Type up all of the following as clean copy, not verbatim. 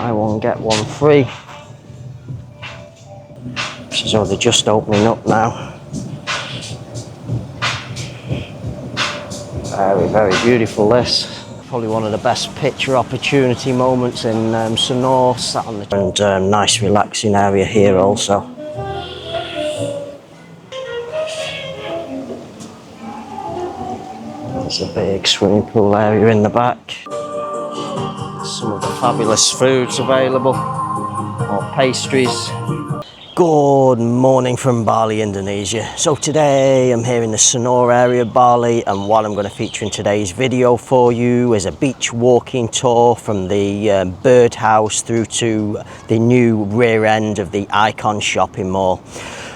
Buy one, get one free. So they're just opening up now. Very, very beautiful this. Probably one of the best picture opportunity moments in Sanur, sat on the and nice relaxing area here also. There's a big swimming pool area in the back. Some of the fabulous foods available, or pastries. Good morning from Bali, Indonesia. So today I'm here in the Sanur area of Bali, and what I'm going to feature in today's video for you is a beach walking tour from the birdhouse through to the new rear end of the Icon shopping mall.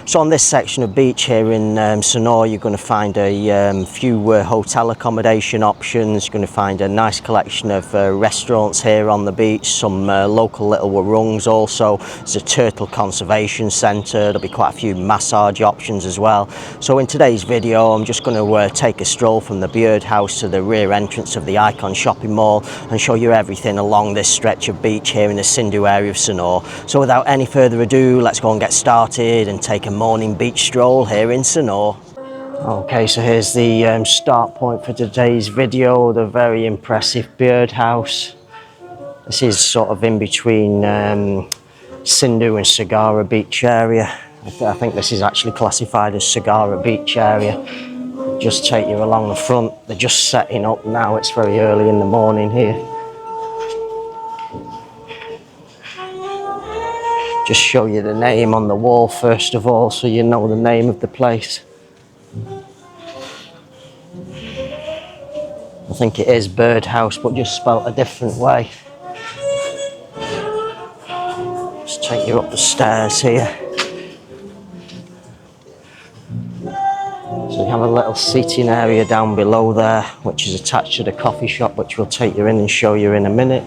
So on this section of beach here in Sanur, you're going to find a few hotel accommodation options. You're going to find a nice collection of restaurants here on the beach, some local little warungs also. There's a turtle conservation centre. There'll be quite a few massage options as well. So in today's video, I'm just going to take a stroll from the birdhouse to the rear entrance of the Icon shopping mall and show you everything along this stretch of beach here in the Sindhu area of Sanur. So without any further ado, let's go and get started and take a morning beach stroll here in Sanur. Okay, so here's the start point for today's video, the very impressive birdhouse. This is sort of in between Sindhu and Sagara beach area. I think this is actually classified as Sagara beach area. Just take you along the front. They're just setting up now, it's very early in the morning here. Just show you the name on the wall first of all, so you know the name of the place. I think it is birdhouse, but just spelt a different way. Just take you up the stairs here. So you have a little seating area down below there, which is attached to the coffee shop, which we'll take you in and show you in a minute.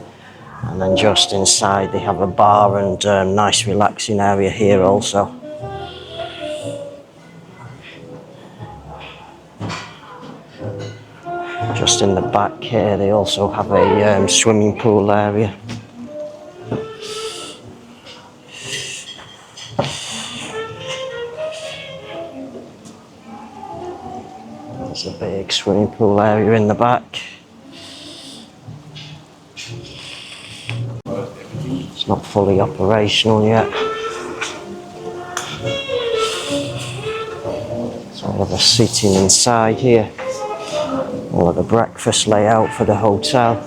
And then just inside they have a bar and nice relaxing area here also. Just in the back here they also have a swimming pool area. There's a big swimming pool area in the back. It's not fully operational yet. So we have a seating inside here. All of the breakfast layout for the hotel.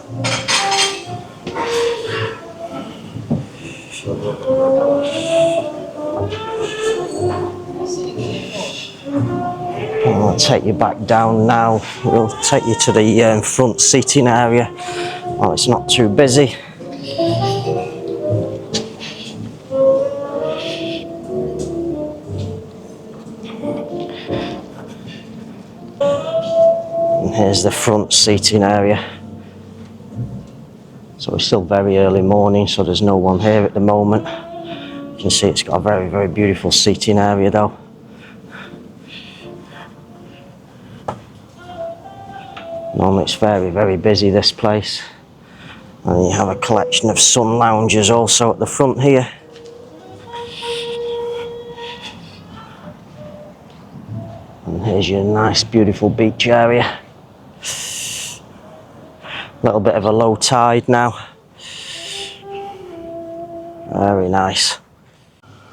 And I'll take you back down now. We'll take you to the front seating area. Well, it's not too busy. Here's the front seating area. So it's still very early morning, so there's no one here at the moment. You can see it's got a very, very beautiful seating area though. Normally it's very, very busy, this place. And you have a collection of sun lounges also at the front here. And here's your nice, beautiful beach area. A little bit of a low tide now. Very nice.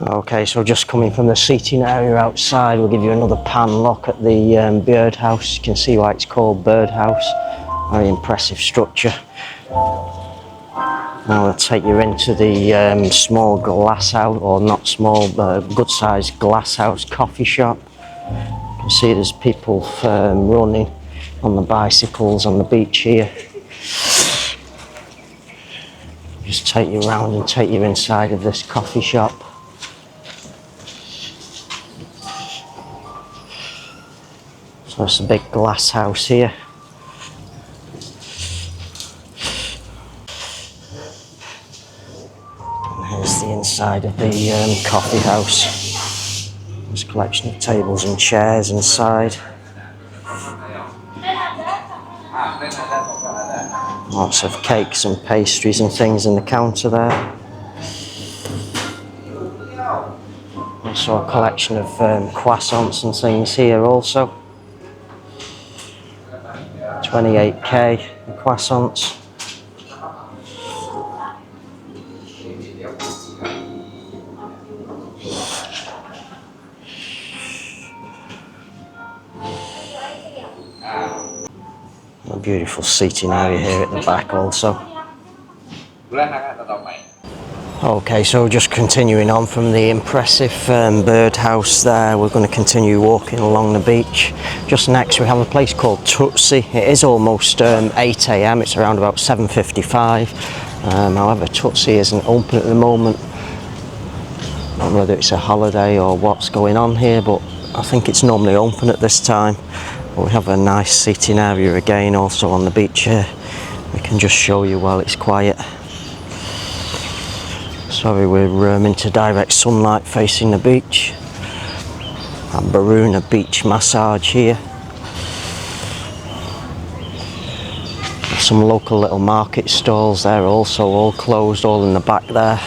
Okay, so just coming from the seating area outside, we'll give you another pan look at the birdhouse. You can see why it's called birdhouse. Very impressive structure. Now we'll take you into the small glass house, or not small, but good sized glass house coffee shop. You can see there's people running on the bicycles on the beach here. Just take you around and take you inside of this coffee shop. So it's a big glass house here. And here's the inside of the coffee house. There's a collection of tables and chairs inside. Lots of cakes and pastries and things in the counter there. Also a collection of croissants and things here also. 28k the croissants. A beautiful seating area here at the back also. Okay, so just continuing on from the impressive birdhouse there, we're going to continue walking along the beach. Just next we have a place called Tootsie. It is almost 8 AM, it's around about 7:55. However, Tootsie isn't open at the moment. I don't know whether it's a holiday or what's going on here, but I think it's normally open at this time. But we have a nice seating area again also on the beach here. We can just show you while it's quiet. Sorry, we're into direct sunlight facing the beach. And Baruna beach massage here. Some local little market stalls there also, all closed, all in the back there.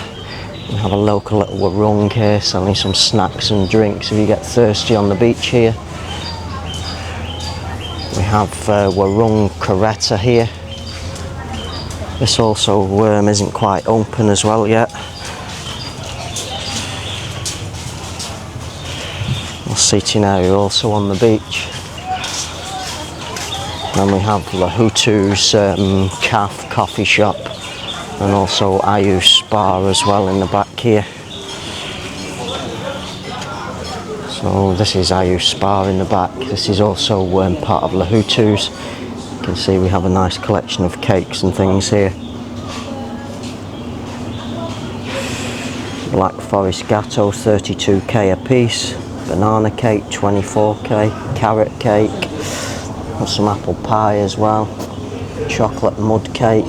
We have a local little warung here selling some snacks and drinks if you get thirsty on the beach here. We have warung kareta here. This also isn't quite open as well yet. Seating area also on the beach. Then we have Lahutu's Calf coffee shop and also Ayu Spa as well in the back here. So this is Ayu Spa in the back. This is also part of Lahutu's. You can see we have a nice collection of cakes and things here. Black Forest Gatto 32k a piece. Banana cake 24k, carrot cake, and some apple pie as well, chocolate mud cake,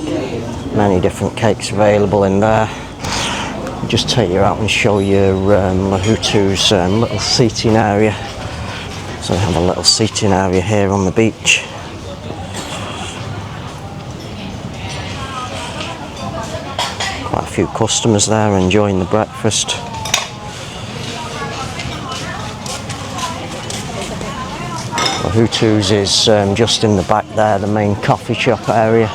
many different cakes available in there. I'll just take you out and show you Lahutu's little seating area. So we have a little seating area here on the beach. Quite a few customers there enjoying the breakfast. Lahutu's is just in the back there, the main coffee shop area.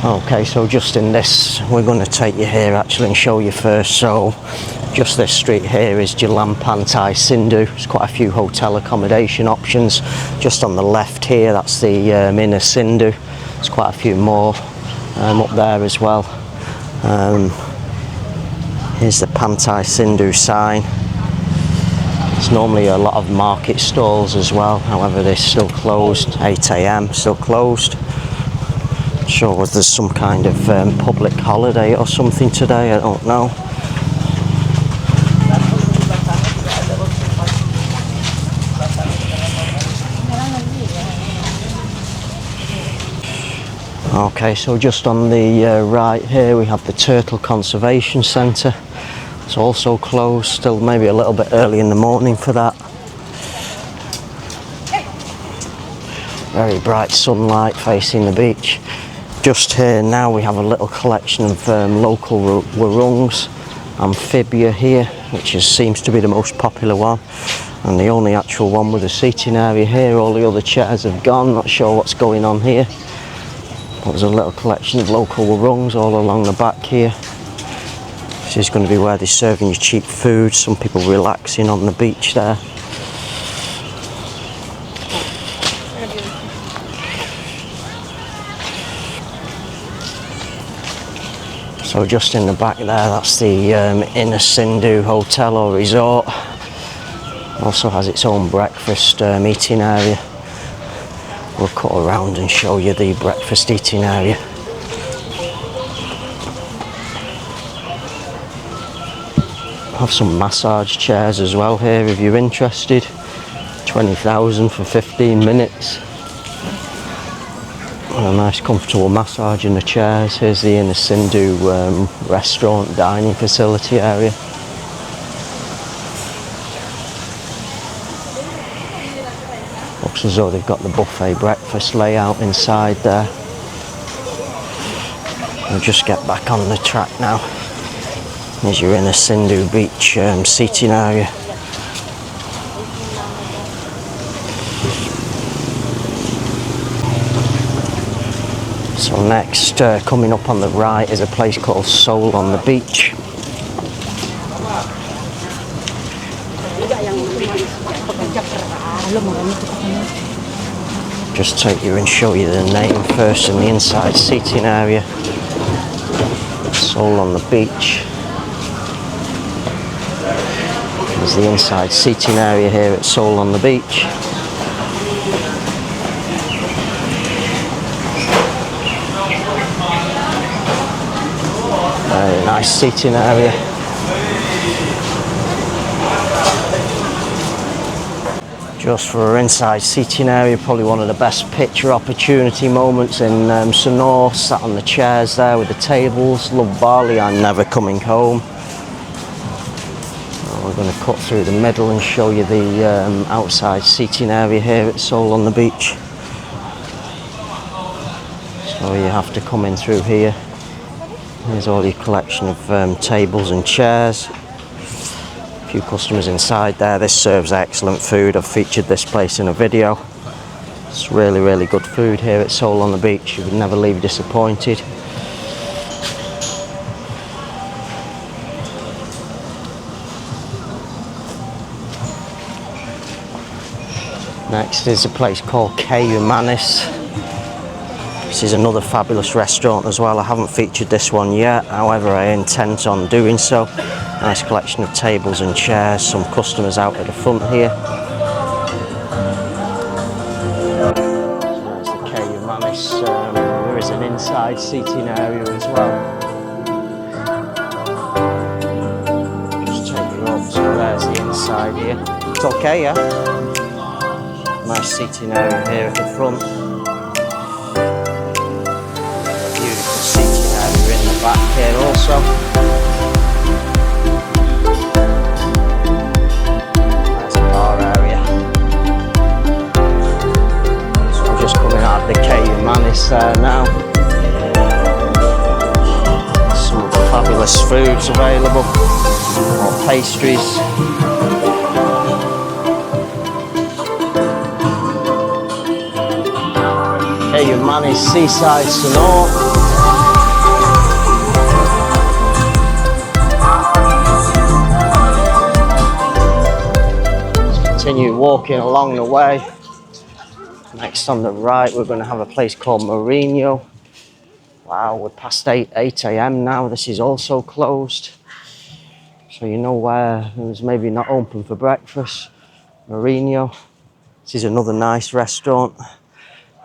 Okay, so just in this, we're going to take you here actually and show you first. So just this street here is Jalan Pantai Sindhu. There's quite a few hotel accommodation options. Just on the left here, that's the inner Sindhu. There's quite a few more up there as well. Here's the Pantai Sindhu sign. There's normally a lot of market stalls as well, however they're still closed, 8 AM, still closed. Not sure whether there's some kind of public holiday or something today, I don't know. Okay, so just on the right here we have the Turtle Conservation Centre. It's also closed, still maybe a little bit early in the morning for that. Very bright sunlight facing the beach. Just here now we have a little collection of local warungs. Amphibia here, which seems to be the most popular one. And the only actual one with a seating area here. All the other chairs have gone, not sure what's going on here. But there's a little collection of local warungs all along the back here. This is going to be where they're serving you cheap food, some people relaxing on the beach there. So just in the back there, that's the inner Sindhu hotel or resort. Also has its own breakfast eating area. We'll cut around and show you the breakfast eating area. Have some massage chairs as well here if you're interested. 20,000 for 15 minutes. And a nice comfortable massage in the chairs. Here's the inner Sindhu restaurant dining facility area. Looks as though they've got the buffet breakfast layout inside there. We'll just get back on the track now as you're in a Sindhu beach seating area. So next, coming up on the right is a place called Soul on the Beach. Just take you and show you the name first in the inside seating area. Soul on the Beach. There's the inside seating area here at Soul on the Beach. Very nice seating area. Just for our inside seating area, probably one of the best picture opportunity moments in Sanur, sat on the chairs there with the tables. Love Bali, I'm never coming home. We're going to cut through the middle and show you the outside seating area here at Soul on the Beach. So you have to come in through here. There's all your collection of tables and chairs. A few customers inside there. This serves excellent food. I've featured this place in a video. It's really, really good food here at Soul on the Beach. You would never leave disappointed. Next is a place called Manis. This is another fabulous restaurant as well. I haven't featured this one yet, however I intend on doing so. Nice collection of tables and chairs, some customers out at the front here. There's the Manis. There is an inside seating area as well. Just take you up, so there's the inside here. It's okay, yeah? Nice seating area here at the front. Beautiful seating area in the back here also. There's a bar area. So I'm just coming out of the Manis there now. Some of the fabulous foods available, more pastries. Manis Seaside Sanur. Let's continue walking along the way. Next on the right we're going to have a place called Mourinho. Wow, we're past 8 AM now. This is also closed. So you know where it was maybe not open for breakfast. Mourinho. This is another nice restaurant.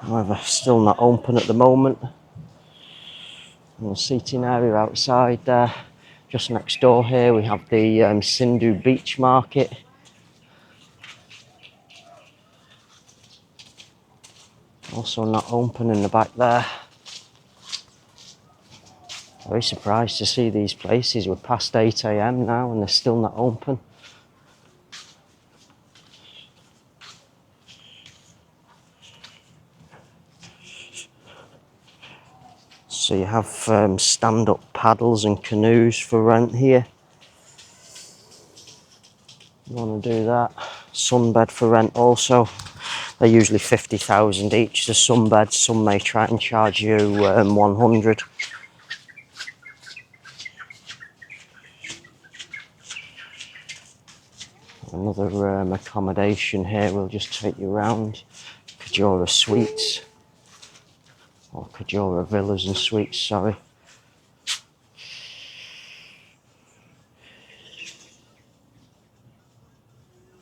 However, still not open at the moment. And the seating area outside there. Just next door here we have the Sindhu beach market. Also not open in the back there. Very surprised to see these places. We're past 8 AM now and they're still not open. So you have stand-up paddles and canoes for rent here. You want to do that. Sunbed for rent also. They're usually 50,000 each. The sunbeds, some may try and charge you 100. Another accommodation here. We'll just take you around. Kajora Suites. Or Kajora Villas and Suites, sorry.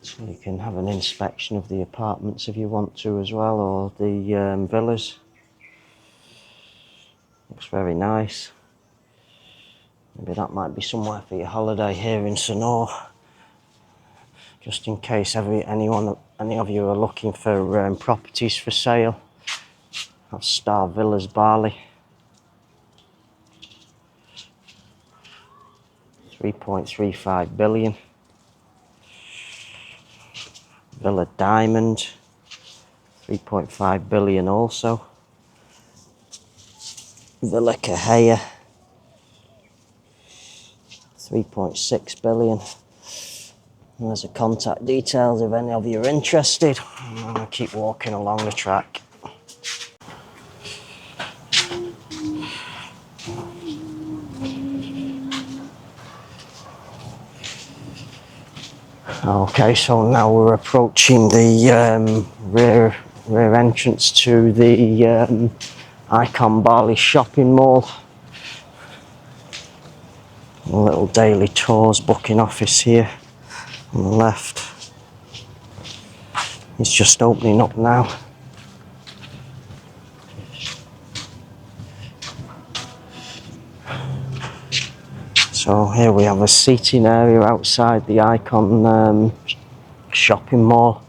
So you can have an inspection of the apartments if you want to as well, or the villas. Looks very nice. Maybe that might be somewhere for your holiday here in Sanur. Just in case any of you are looking for properties for sale. That's Star Villas Bali. 3.35 billion. Villa Diamond. 3.5 billion also. Villa Kahea, 3.6 billion. And there's the contact details if any of you are interested. I'm going to keep walking along the track. Okay, so now we're approaching the rear entrance to the Icon Bali shopping mall. A little daily tours booking office here on the left. It's just opening up now. So here we have a seating area outside the Icon shopping mall.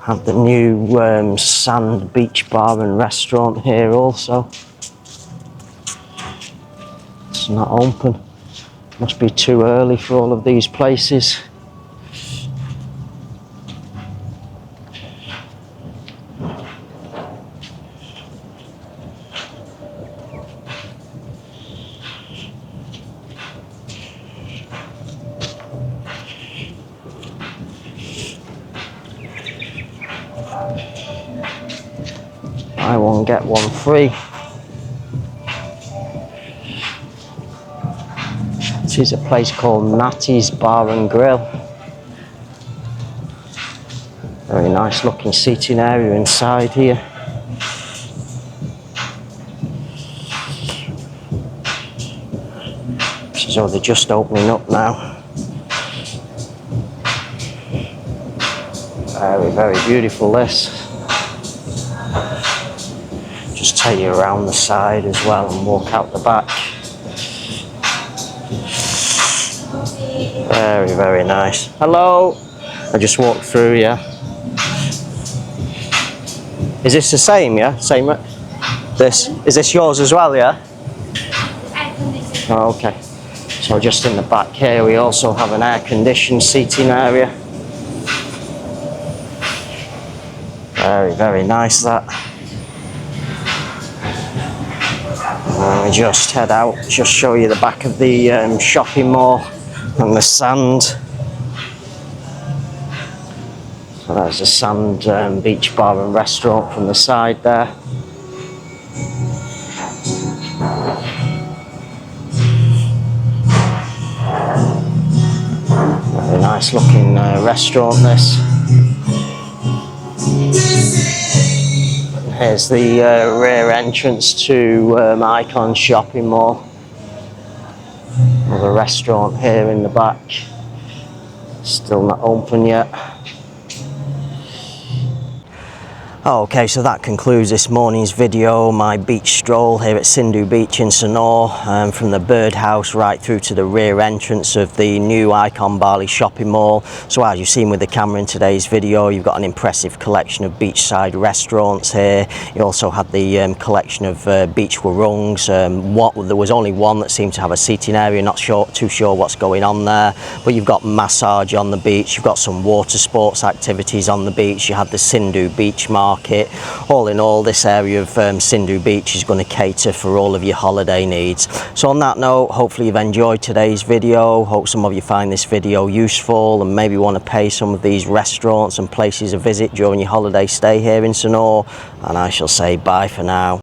Have the new sand beach bar and restaurant here also. It's not open. Must be too early for all of these places. Buy one, get one free. This is a place called Natty's Bar and Grill. Very nice looking seating area inside here. So they're just opening up now. Very, very beautiful this. Just take you around the side as well and walk out the back. Very, very nice. Hello. I just walked through, yeah. Is this the same, yeah? Same. Is this yours as well, yeah? Oh, okay. So just in the back here, we also have an air-conditioned seating area. Very, very nice that. And we just head out, just show you the back of the shopping mall and the sand. So there's the sand beach bar and restaurant from the side there. Very nice looking restaurant this. Here's the rear entrance to Icon shopping mall. Another restaurant here in the back. Still not open yet. Okay, so that concludes this morning's video, my beach stroll here at Sindhu Beach in Sanur, from the birdhouse right through to the rear entrance of the new Icon Bali shopping mall. So as you've seen with the camera in today's video, you've got an impressive collection of beachside restaurants here. You also had the collection of beach warungs. There was only one that seemed to have a seating area, not too sure what's going on there. But you've got massage on the beach, you've got some water sports activities on the beach, you have the Sindhu Beach Market. All in all, this area of Sindhu Beach is going to cater for all of your holiday needs. So on that note, hopefully you've enjoyed today's video. Hope some of you find this video useful and maybe want to pay some of these restaurants and places a visit during your holiday stay here in Sanur. And I shall say bye for now.